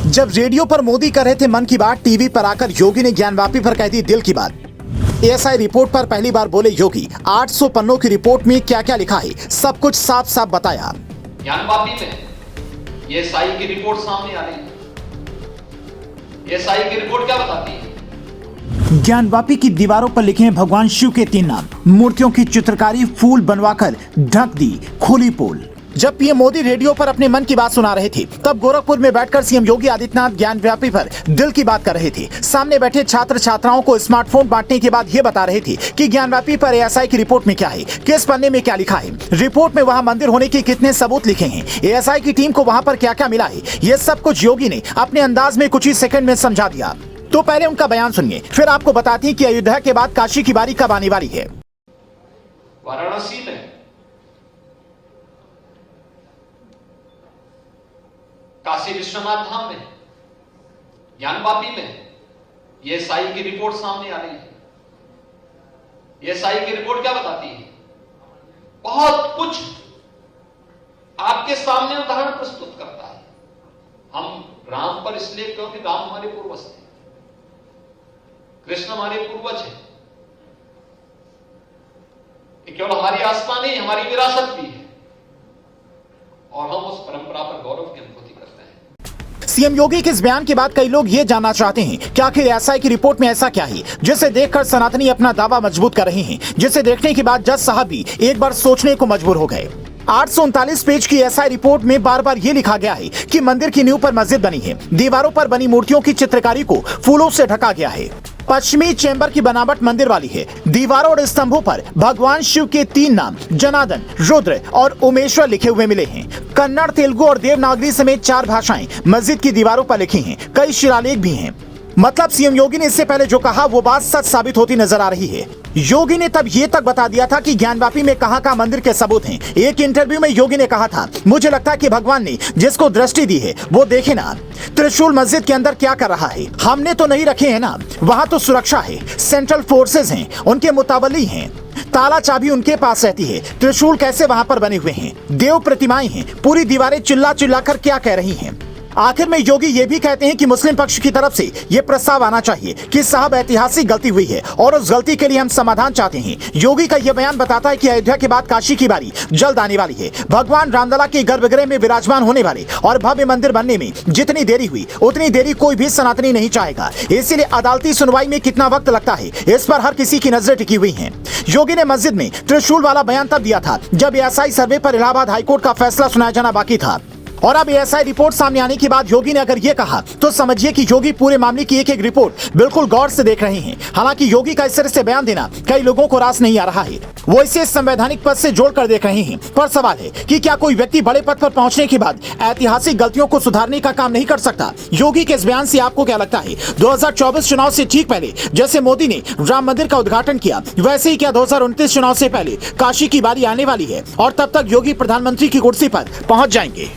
जब रेडियो पर मोदी कर रहे थे मन की बात, टीवी पर आकर योगी ने ज्ञानवापी पर कह दी दिल की बात। एएसआई रिपोर्ट पर पहली बार बोले योगी। 800 पन्नों की रिपोर्ट में क्या क्या लिखा है सब कुछ साफ साफ बताया। ज्ञानवापी में एएसआई की रिपोर्ट सामने आ रही है। एएसआई की रिपोर्ट क्या बताती है? ज्ञानवापी की दीवारों पर लिखे हैं भगवान शिव के 3 नाम। मूर्तियों की चित्रकारी फूल बनवाकर ढक दी खुली पोल। जब पीएम मोदी रेडियो पर अपने मन की बात सुना रहे थे, तब गोरखपुर में बैठकर सीएम योगी आदित्यनाथ ज्ञानवापी पर दिल की बात कर रहे थे। सामने बैठे छात्र छात्राओं को स्मार्टफोन बांटने के बाद ये बता रहे थे कि ज्ञानवापी पर एएसआई की रिपोर्ट में क्या है, किस पन्ने में क्या लिखा है, रिपोर्ट में वहां मंदिर होने के कितने सबूत लिखे हैं, एएसआई की टीम को वहां पर क्या क्या मिला है, ये सब कुछ योगी ने अपने अंदाज में कुछ ही सेकंड में समझा दिया। तो पहले उनका बयान सुनिए, फिर आपको बताते हैं कि अयोध्या के बाद काशी की बारी कब आने वाली है। वाराणसी में काशी विश्वनाथ धाम में ज्ञानवापी में एएसआई की रिपोर्ट सामने आ रही है। एएसआई की रिपोर्ट क्या बताती है? बहुत कुछ आपके सामने उदाहरण प्रस्तुत करता है। हम राम पर इसलिए क्योंकि राम हमारे पूर्वज थे, कृष्ण हमारे पूर्वज है। ये केवल हमारी आस्था नहीं, हमारी विरासत भी है और हम उस परंपरा पर गौरव की अनुभूति करते हैं। सीएम योगी के इस बयान के बाद कई लोग ये जानना चाहते हैं कि आखिर एएसआई की रिपोर्ट में ऐसा क्या है जिसे देखकर सनातनी अपना दावा मजबूत कर रहे हैं, जिसे देखने के बाद जज साहब भी एक बार सोचने को मजबूर हो गए। 839 पेज की एएसआई रिपोर्ट में बार बार ये लिखा गया है कि मंदिर की नींव पर मस्जिद बनी है, दीवारों पर बनी मूर्तियों की चित्रकारी को फूलों से ढका गया है, पश्चिमी चेंबर की बनावट मंदिर वाली है, दीवारों और स्तंभों पर भगवान शिव के 3 नाम जनार्दन, रुद्र और उमेश्वर लिखे हुए मिले हैं। कन्नड़, तेलुगु और देवनागरी समेत 4 भाषाएं मस्जिद की दीवारों पर लिखी हैं। कई शिलालेख भी हैं। मतलब सीएम योगी ने इससे पहले जो कहा वो बात सच साबित होती नजर आ रही है। योगी ने तब ये तक बता दिया था कि ज्ञानवापी में कहां मंदिर के सबूत हैं। एक इंटरव्यू में योगी ने कहा था, मुझे लगता है कि भगवान ने जिसको दृष्टि दी है वो देखे ना त्रिशूल मस्जिद के अंदर क्या कर रहा है। हमने तो नहीं रखे हैं ना, वहां तो सुरक्षा है, सेंट्रल फोर्सेज हैं, उनके मुतावली हैं, ताला चाबी उनके पास रहती है। त्रिशूल कैसे वहां पर बने हुए हैं, देव प्रतिमाएं हैं, पूरी दीवारें चिल्ला चिल्ला कर क्या कह रही हैं। आखिर में योगी ये भी कहते हैं कि मुस्लिम पक्ष की तरफ से ये प्रस्ताव आना चाहिए कि साहब ऐतिहासिक गलती हुई है और उस गलती के लिए हम समाधान चाहते हैं। योगी का यह बयान बताता है कि अयोध्या के बाद काशी की बारी जल्द आने वाली है। भगवान रामलला के गर्भगृह में विराजमान होने वाले और भव्य मंदिर बनने में जितनी देरी हुई उतनी देरी कोई भी सनातनी नहीं चाहेगा। इसीलिए अदालती सुनवाई में कितना वक्त लगता है इस पर हर किसी की नजरें टिकी हुई है। योगी ने मस्जिद में त्रिशूल वाला बयान तब दिया था जब एएसआई सर्वे पर इलाहाबाद हाईकोर्ट का फैसला सुनाया जाना बाकी था। और अब एएसआई रिपोर्ट सामने आने के बाद योगी ने अगर ये कहा तो समझिए कि योगी पूरे मामले की एक एक रिपोर्ट बिल्कुल गौर से देख रहे हैं। हालांकि योगी का इस तरह से बयान देना कई लोगों को रास नहीं आ रहा है, वो इसे संवैधानिक पद से जोड़कर देख रहे हैं। पर सवाल है कि क्या कोई व्यक्ति बड़े पद पर पहुंचने के बाद ऐतिहासिक गलतियों को सुधारने का काम नहीं कर सकता? योगी के इस बयान से आपको क्या लगता है? 2024 चुनाव से ठीक पहले जैसे मोदी ने राम मंदिर का उद्घाटन किया, वैसे ही क्या 2029 चुनाव से पहले काशी की बारी आने वाली है और तब तक योगी प्रधानमंत्री की कुर्सी पर पहुंच जाएंगे?